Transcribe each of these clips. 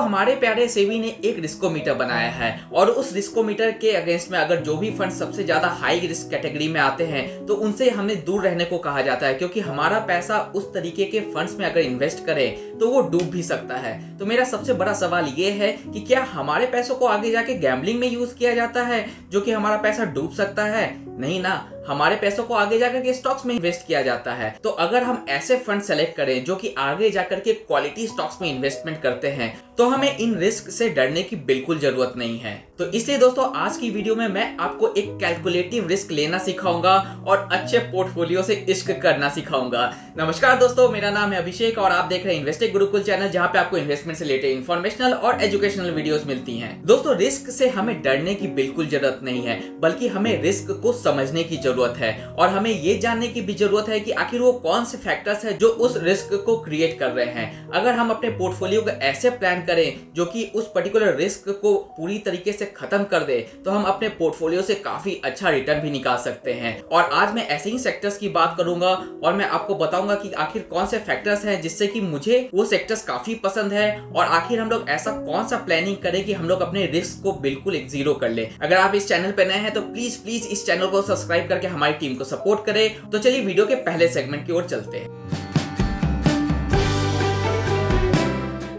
हमारे प्यारे सेबी ने एक रिस्कोमीटर बनाया है और उस रिस्कोमीटर के अगेंस्ट में अगर जो भी फंड सबसे ज्यादा हाई रिस्क कैटेगरी में आते हैं तो उनसे हमें दूर रहने को कहा जाता है, क्योंकि हमारा पैसा उस तरीके के फंड्स में अगर इन्वेस्ट करें तो वो डूब भी सकता है। तो मेरा सबसे बड़ा सवाल ये है कि क्या हमारे पैसों को आगे जाके गैम्बलिंग में यूज किया जाता है जो कि हमारा पैसा डूब सकता है? नहीं ना, हमारे पैसों को आगे जाकर के स्टॉक्स में इन्वेस्ट किया जाता है। तो अगर हम ऐसे फंड सेलेक्ट करें जो कि आगे जाकर के क्वालिटी स्टॉक्स में इन्वेस्टमेंट करते हैं तो हमें इन रिस्क से डरने की बिल्कुल जरूरत नहीं है। तो इसलिए दोस्तों आज की वीडियो में मैं आपको एक कैलकुलेटिव रिस्क लेना सिखाऊंगा और अच्छे पोर्टफोलियो से इश्क करना सिखाऊंगा। नमस्कार दोस्तों, मेरा नाम है अभिषेक और आप देख रहे हैं इन्वेस्टिंग गुरुकुल चैनल, जहां पे आपको इन्वेस्टमेंट से रिलेटेड इन्फॉर्मेशनल और एजुकेशनल वीडियोस मिलती हैं। दोस्तों रिस्क से हमें डरने की बिल्कुल जरूरत नहीं है, बल्कि हमें रिस्क को समझने की जरूरत है और हमें ये जानने की भी जरूरत है कि आखिर वो कौन से फैक्टर्स है जो उस रिस्क को क्रिएट कर रहे हैं। अगर हम अपने पोर्टफोलियो को ऐसे प्लान करें जो कि उस पर्टिकुलर रिस्क को पूरी तरीके से खत्म कर दे तो हम अपने पोर्टफोलियो से काफी अच्छा रिटर्न भी निकाल सकते हैं। और आज मैं ऐसे ही सेक्टर्स की बात करूंगा और मैं आपको बताऊंगा कि आखिर कौन से फैक्टर्स हैं जिससे कि मुझे वो सेक्टर्स काफी पसंद है और आखिर हम लोग ऐसा कौन सा प्लानिंग करें कि हम लोग अपने रिस्क को बिल्कुल एक जीरो कर ले। अगर आप इस चैनल पे नए हैं तो प्लीज इस चैनल को सब्सक्राइब करके हमारी टीम को सपोर्ट करें। तो चलिए वीडियो के पहले सेगमेंट की ओर चलते हैं।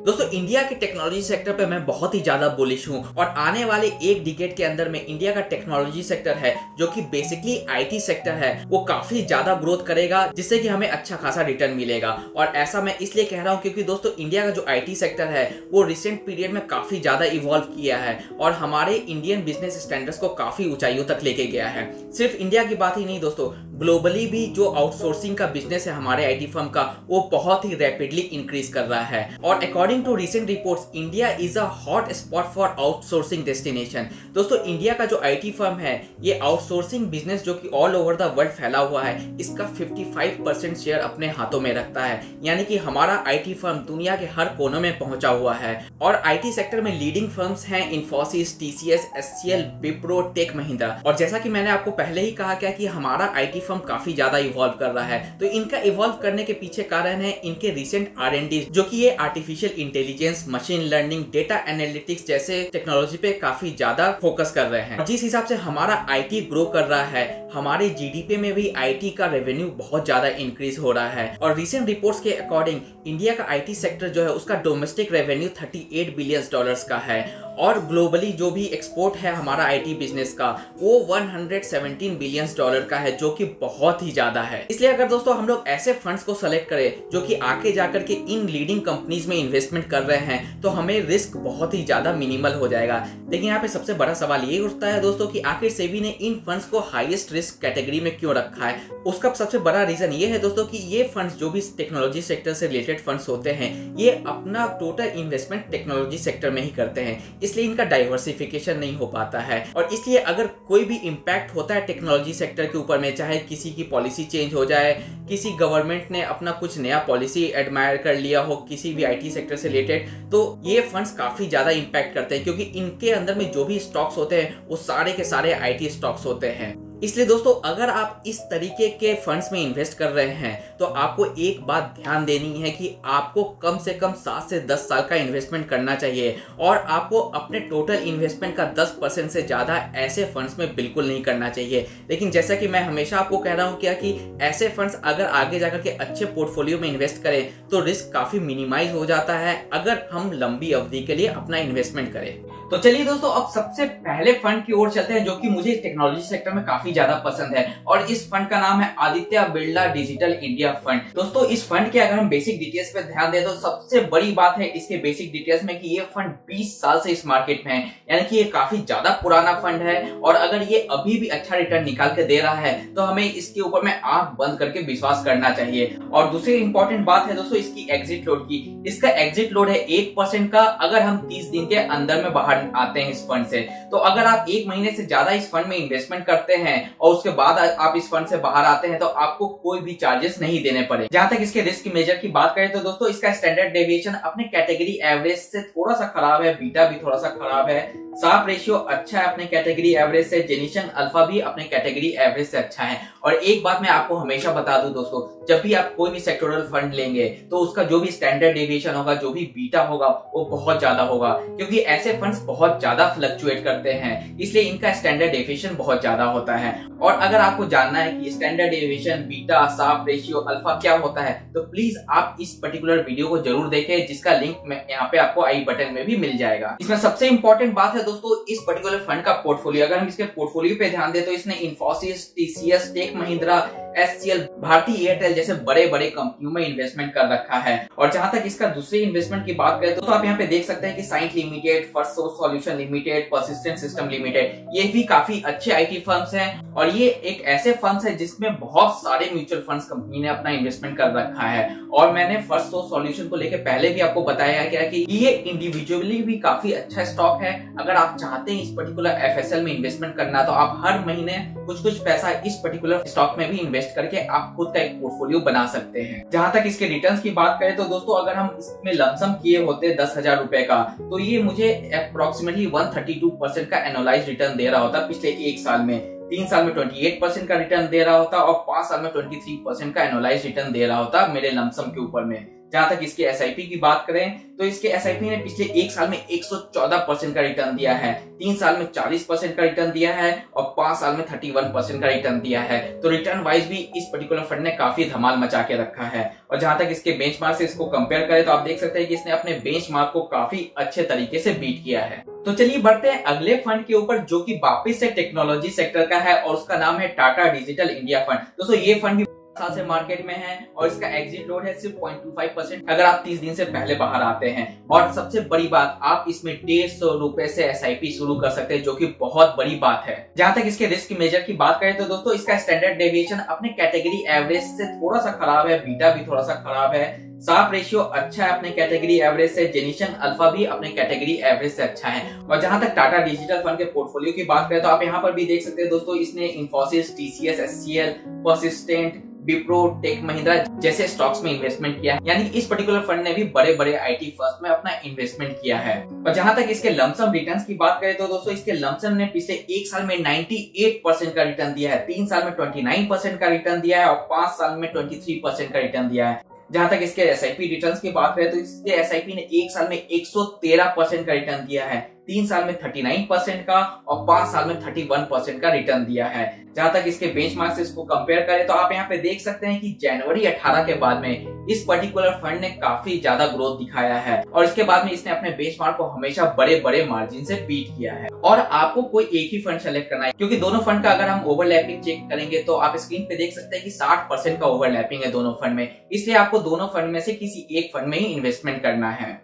दोस्तों इंडिया के टेक्नोलॉजी सेक्टर पे मैं बहुत ही ज्यादा बुलिश हूं और आने वाले एक डिकेड के अंदर में इंडिया का टेक्नोलॉजी सेक्टर है जो कि बेसिकली आईटी सेक्टर है वो काफी ज्यादा ग्रोथ करेगा, जिससे कि हमें अच्छा खासा रिटर्न मिलेगा। और ऐसा मैं इसलिए कह रहा हूं क्योंकि दोस्तों इंडिया का जो आईटी सेक्टर है वो रिसेंट पीरियड में काफी ज्यादा इवॉल्व किया है और हमारे इंडियन बिजनेस स्टैंडर्ड्स को काफी ऊंचाइयों तक लेके गया है। सिर्फ इंडिया की बात ही नहीं दोस्तों, ग्लोबली भी जो आउटसोर्सिंग का बिजनेस है हमारे आईटी फर्म का वो बहुत ही रैपिडली इंक्रीज कर रहा है। और according to recent reports India is a hot spot for outsourcing destination. दोस्तों इंडिया का जो आईटी फर्म है ये आउटसोर्सिंग बिजनेस जो कि ऑल ओवर द वर्ल्ड फैला हुआ है इसका 55% शेयर अपने हाथों में रखता है, यानी कि हमारा आईटी फर्म दुनिया के हर कोनों में पहुंचा हुआ है। और आईटी सेक्टर में लीडिंग फर्म्स हैं इन्फोसिस, टीसीएस, एचसीएल, विप्रो, टेक महिंद्रा। और जैसा कि मैंने आपको पहले ही कहा क्या कि हमारा आईटी फर्म काफी ज्यादा इवॉल्व कर रहा है, तो इनका इवॉल्व करने के पीछे कारण है इनके रिसेंट R&D जो कि ये artificial intelligence, machine learning, data analytics जैसे टेक्नोलॉजी पे काफी ज्यादा फोकस कर रहे हैं। जिस हिसाब से हमारा आईटी ग्रो कर रहा है हमारे जीडीपी में भी आईटी का रेवेन्यू बहुत ज्यादा इंक्रीज हो रहा है। और रिसेंट रिपोर्ट्स के अकॉर्डिंग इंडिया का आईटी सेक्टर जो है उसका डोमेस्टिक रेवेन्यू $38 बिलियन का है और ग्लोबली जो भी एक्सपोर्ट है हमारा आईटी बिजनेस का वो $117 बिलियन का है, जो कि बहुत ही ज्यादा है। इसलिए अगर दोस्तों हम लोग ऐसे फंड्स को सेलेक्ट करें जो कि आगे जाकर के इन लीडिंग कंपनीज में इन्वेस्टमेंट कर रहे हैं तो हमें रिस्क बहुत ही ज्यादा मिनिमल हो जाएगा। लेकिन यहाँ पे सबसे बड़ा सवाल ये उठता है दोस्तों कि आखिर सेबी ने इन फंड्स को हाईएस्ट रिस्क कैटेगरी में क्यों रखा है। उसका सबसे बड़ा रीजन ये है दोस्तों कि ये फंड्स जो भी टेक्नोलॉजी सेक्टर से रिलेटेड फंड्स होते हैं ये अपना टोटल इन्वेस्टमेंट टेक्नोलॉजी सेक्टर में ही करते हैं, इसलिए इनका डाइवर्सिफिकेशन नहीं हो पाता है। और इसलिए अगर कोई भी इम्पैक्ट होता है टेक्नोलॉजी सेक्टर के ऊपर में, चाहे किसी की पॉलिसी चेंज हो जाए, किसी गवर्नमेंट ने अपना कुछ नया पॉलिसी एडमायर कर लिया हो किसी भी आईटी सेक्टर से रिलेटेड, तो ये फंड्स काफी ज्यादा इम्पैक्ट करते हैं क्योंकि इनके अंदर में जो भी स्टॉक्स होते हैं वो सारे के सारे आईटी स्टॉक्स होते हैं। इसलिए दोस्तों अगर आप इस तरीके के फंड्स में इन्वेस्ट कर रहे हैं तो आपको एक बात ध्यान देनी है कि आपको कम से कम 7 से 10 साल का इन्वेस्टमेंट करना चाहिए और आपको अपने टोटल इन्वेस्टमेंट का 10% से ज्यादा ऐसे फंड्स में बिल्कुल नहीं करना चाहिए। लेकिन जैसा कि मैं हमेशा आपको कह रहा हूं क्या कि ऐसे फंड्स अगर आगे जाकर के अच्छे पोर्टफोलियो में इन्वेस्ट करें तो रिस्क काफी मिनिमाइज हो जाता है अगर हम लंबी अवधि के लिए अपना इन्वेस्टमेंट करें। तो चलिए दोस्तों अब सबसे पहले फंड की ओर चलते हैं जो कि मुझे टेक्नोलॉजी सेक्टर में काफी ज्यादा पसंद है और इस फंड का नाम है Aditya Birla digital India fund. दोस्तों इस फंड के अगर हम बेसिक डिटेल्स पे ध्यान दें तो सबसे बड़ी बात है इसके बेसिक डिटेल्स में कि ये फंड 20 साल से इस मार्केट में है, यानी कि ये काफी ज्यादा पुराना फंड है और अगर ये अभी भी अच्छा रिटर्न निकाल के दे रहा है तो हमें इसके ऊपर में आंख बंद करके विश्वास करना चाहिए। और दूसरी इंपॉर्टेंट बात है दोस्तों इसकी एग्जिट लोड की। इसका एग्जिट लोड है 1% का अगर हम 30 दिन के अंदर में बाहर आते हैं इस फंड से। तो अगर आप 1 महीने से ज्यादा इस फंड में इन्वेस्टमेंट करते हैं और उसके बाद आप इस फंड से बाहर आते हैं तो आपको कोई भी चार्जेस नहीं देने पड़े। जहां तक इसके रिस्क मेजर की बात करें तो दोस्तों इसका स्टैंडर्ड डेविएशन अपने कैटेगरी एवरेज से थोड़ा सा खराब है, बीटा भी थोड़ा सा खराब है, शार्प रेशियो अच्छा है अपने कैटेगरी एवरेज से, जेनिशन अल्फा भी अपने कैटेगरी एवरेज से अच्छा है। और एक बात मैं आपको हमेशा बता दूं दोस्तों, जब भी आप कोई भी सेक्टोरल फंड लेंगे तो उसका जो भी स्टैंडर्ड डेविएशन होगा, जो भी बीटा होगा वो बहुत ज्यादा होगा, क्योंकि ऐसे फंड्स बहुत ज्यादा फ्लक्चुएट करते हैं, इसलिए इनका स्टैंडर्ड डेविएशन बहुत ज्यादा होता है। और अगर आपको जानना है कि standard deviation, beta, Sharpe ratio, alpha क्या होता है तो प्लीज आप इस पर्टिकुलर वीडियो को जरूर देखें, जिसका लिंक यहाँ पे आपको आई बटन में भी मिल जाएगा। इसमें सबसे इंपॉर्टेंट बात है दोस्तों इस पर्टिकुलर फंड का पोर्टफोलियो। अगर हम इसके पोर्टफोलियो पे ध्यान दें तो इसने इन्फोसिस, टीसीएस, टेक महिंद्रा, एचसीएल, भारती एयरटेल जैसे बड़े बड़े कंपनियों में इन्वेस्टमेंट कर रखा है। और जहां तक इसका दूसरे इन्वेस्टमेंट की बात करें तो आप यहाँ पे देख सकते हैं कि Cyient limited, first source solution limited, persistent system limited, ये भी काफी अच्छे आईटी फर्म्स हैं। और ये एक ऐसे फंड्स है जिसमें बहुत सारे म्यूचुअल फंड्स कंपनी ने अपना इन्वेस्टमेंट कर रखा है। और मैंने फर्स्ट सोर्स सॉल्यूशन को लेकर पहले भी आपको बताया गया कि ये इंडिविजुअली भी काफी अच्छा स्टॉक है। अगर आप चाहते हैं इस पर्टिकुलर एफएसएल में इन्वेस्टमेंट करना तो आप हर महीने कुछ पैसा इस पर्टिकुलर स्टॉक में भी इन्वेस्ट करके आप खुद का एक पोर्टफोलियो बना सकते हैं। जहां तक इसके रिटर्न्स की बात करें तो दोस्तों अगर हम इसमें लमसम किए होते 10,000 रुपए का तो ये मुझे अप्रोक्सीमेटली 132% का एनुअलाइज रिटर्न दे रहा होता पिछले एक साल में। 3 साल में 28% का रिटर्न दे रहा होता और 5 साल में 23% का एनुअलाइज रिटर्न दे रहा होता मेरे लमसम के ऊपर में। जहां तक इसके एसआईपी की बात करें तो इसके एसआईपी ने पिछले एक साल में 114% का रिटर्न दिया है, 3 साल में 40% का रिटर्न दिया है और 5 साल में 31% का रिटर्न दिया है। तो रिटर्न वाइज भी इस पर्टिकुलर फंड ने काफी धमाल मचा के रखा है। और जहां तक इसके बेंचमार्क से इसको कंपेयर करें तो आप देख सकते हैं कि इसने अपने बेंचमार्क को काफी अच्छे तरीके से बीट किया है। तो चलिए बढ़ते हैं अगले फंड के ऊपर जो कि वापिस से टेक्नोलॉजी सेक्टर का है और उसका नाम है टाटा डिजिटल इंडिया फंड। दोस्तों ये फंड भी साल से मार्केट में है और इसका एग्जिट लोड है सिर्फ 0.25% अगर आप 30 दिन से पहले बाहर आते हैं। और सबसे बड़ी बात, आप इसमें 150 रुपए से एसआईपी शुरू कर सकते हैं, जो कि बहुत बड़ी बात है। जहां तक इसके रिस्क मेजर की बात करें तो दोस्तों इसका स्टैंडर्ड डेविएशन अपने कैटेगरी एवरेज से थोड़ा सा खराब है, बीटा भी थोड़ा सा खराब है, शार्प रेशियो अच्छा है अपने कैटेगरी एवरेज से, जेनिशन अल्फा भी अपने कैटेगरी एवरेज से अच्छा है। और जहां तक टाटा डिजिटल फंड के पोर्टफोलियो की बात करें तो आप यहाँ पर भी देख सकते हैं दोस्तों इसने इन्फोसिस, टीसीएस, एचसीएल, परसिस्टेंट, विप्रो, टेक महिंद्रा जैसे स्टॉक्स में इन्वेस्टमेंट किया है। यानी इस पर्टिकुलर फंड ने भी बड़े बड़े आईटी फर्म्स में अपना इन्वेस्टमेंट किया है। और जहां तक इसके लमसम रिटर्न्स की बात करें तो दोस्तों इसके लमसम ने पिछले एक साल में 98% का रिटर्न दिया है, 3 साल में 29% का रिटर्न दिया है और 5 साल में 23% का रिटर्न दिया है। जहां तक इसके एसआईपी रिटर्न्स की बात करें तो इसके एसआईपी ने एक साल में 113% का रिटर्न दिया है, 3 साल में 39% का और 5 साल में 31% का रिटर्न दिया है। जहां तक इसके बेंचमार्क से इसको कंपेयर करें तो आप यहाँ पे देख सकते हैं कि जनवरी 18 के बाद में इस पर्टिकुलर फंड ने काफी ज्यादा ग्रोथ दिखाया है और इसके बाद में इसने अपने बेंचमार्क को हमेशा बड़े बड़े मार्जिन से बीट किया है। और आपको कोई एक ही फंड सेलेक्ट करना है, क्योंकि दोनों फंड का अगर हम ओवरलैपिंग चेक करेंगे तो आप स्क्रीन पे देख सकते हैं कि 60% का ओवरलैपिंग है दोनों फंड में, इसलिए आपको दोनों फंड में से किसी एक फंड में ही इन्वेस्टमेंट करना है।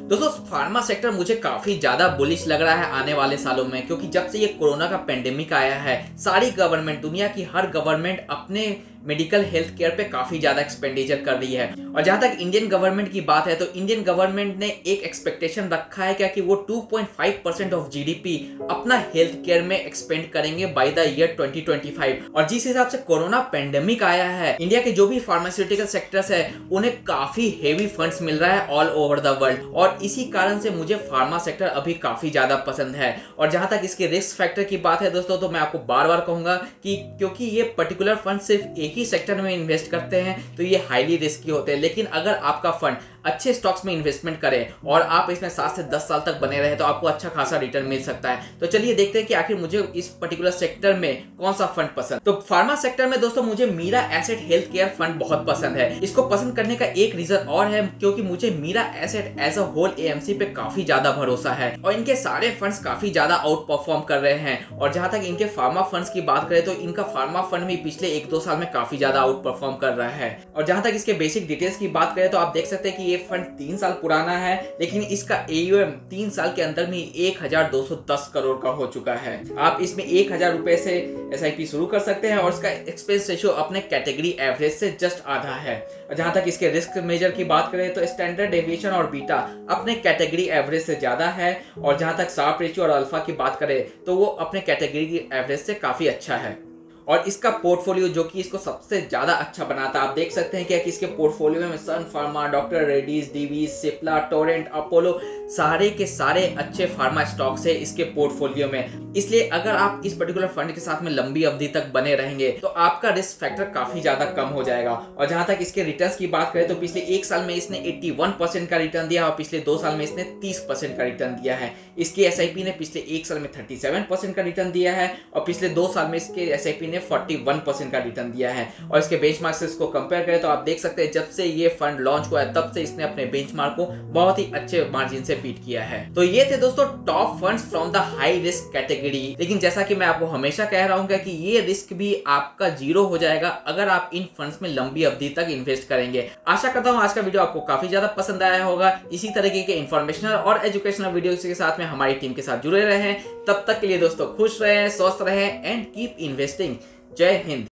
दोस्तों फार्मा सेक्टर मुझे काफी ज्यादा बुलिश लग रहा है आने वाले सालों में, क्योंकि जब से ये कोरोना का पेंडेमिक आया है सारी गवर्नमेंट, दुनिया की हर गवर्नमेंट अपने मेडिकल हेल्थ केयर पे काफी ज्यादा एक्सपेंडिचर कर रही है। और जहां तक इंडियन गवर्नमेंट की बात है तो इंडियन गवर्नमेंट ने एक एक्सपेक्टेशन रखा है क्या कि वो 2.5% ऑफ जीडीपी अपना हेल्थ केयर में एक्सपेंड करेंगे बाय द ईयर 2025। और जिस हिसाब से कोरोना पेंडेमिक आया है, इंडिया के जो भी फार्मास्यूटिकल सेक्टर्स है उन्हें काफी हेवी फंड्स मिल रहा है ऑल ओवर द वर्ल्ड, और इसी कारण से मुझे फार्मा सेक्टर अभी काफी ज्यादा पसंद है। और जहां तक इसके रिस्क फैक्टर की बात है दोस्तों तो मैं आपको बार बार कहूंगा कि क्योंकि ये पर्टिकुलर फंड सिर्फ एक ही सेक्टर में इन्वेस्ट करते हैं तो ये हाईली रिस्की होते हैं। लेकिन अगर आपका फंड अच्छे स्टॉक्स में इन्वेस्टमेंट करे और आप इसमें 7 से 10 साल तक बने रहे तो आपको अच्छा खासा रिटर्न मिल सकता है। तो चलिए देखते हैं कि आखिर मुझे इस पर्टिकुलर सेक्टर में कौन सा फंड पसंद। तो फार्मा सेक्टर में दोस्तों मुझे Mirae Asset health care fund बहुत पसंद है। इसको पसंद करने का एक रीजन और है, क्योंकि मुझे Mirae Asset as a whole AMC पे काफी ज्यादा भरोसा है और इनके सारे फंड्स काफी ज्यादा आउट परफॉर्म कर रहे हैं। और जहां तक इनके फार्मा फंड्स की बात करें तो इनका फार्मा फंड भी पिछले 1-2 साल में काफी ज्यादा आउट परफॉर्म कर रहा है। और जहां तक इसके बेसिक डिटेल्स की बात करें तो आप देख सकते हैं कि ये फंड 3 साल पुराना है, लेकिन इसका AUM 3 साल के अंदर में 1210 करोड़ का हो चुका है। आप इसमें 1000 रुपए से SIP शुरू कर सकते हैं और इसका एक्सपेंस रेशियो अपने कैटेगरी एवरेज से जस्ट आधा है। जहां तक इसके रिस्क मेजर की बात करें तो स्टैंडर्ड डेविएशन और बीटा अपने कैटेगरी एवरेज से ज्यादा है, और जहां तक शार्प रेशियो और अल्फा की बात करें तो वो अपने कैटेगरी एवरेज से काफी अच्छा है। और इसका पोर्टफोलियो जो कि इसको सबसे ज्यादा अच्छा बनाता है, आप देख सकते हैं कि इसके पोर्टफोलियो में Sun Pharma, doctor Reddy's, Divi, Cipla, Torrent, Apollo सारे के सारे अच्छे फार्मा स्टॉक्स है इसके पोर्टफोलियो में। इसलिए अगर आप इस पर्टिकुलर फंड के साथ में लंबी अवधि तक बने रहेंगे तो आपका रिस्क फैक्टर काफी ज्यादा कम हो जाएगा। और जहां तक इसके रिटर्न्स की बात करें तो पिछले 1 साल में इसने 81% का रिटर्न दिया और पिछले 2 साल में इसने 30% का रिटर्न दिया है। इसकी SIP ने पिछले 1 साल में 37% का रिटर्न दिया है और पिछले 2 साल में इसके SIP ने 41% का रिटर्न दिया है। और इसके बेंचमार्क से इसको कंपेयर करें तो आप देख सकते हैं जब से ये फंड लॉन्च हुआ है तब से इसने अपने बेंचमार्क को बहुत ही अच्छे मार्जिन से बीट किया है। तो ये थे दोस्तों top funds from the high risk category. लेकिन जैसा कि मैं आपको हमेशा कह रहा हूं कि ये रिस्क भी आपका जीरो हो जाएगा अगर आप इन फंड्स में लंबी अवधि तक इन्वेस्ट करेंगे। आशा करता हूं आज का वीडियो आपको काफी ज्यादा पसंद आया होगा। इसी तरीके के इन्फॉर्मेशनल और एजुकेशनल वीडियो के साथ में हमारी टीम के साथ जुड़े रहें। तब तक के लिए दोस्तों खुश रहें, स्वस्थ रहें एंड कीप इन्वेस्टिंग। जय हिंद।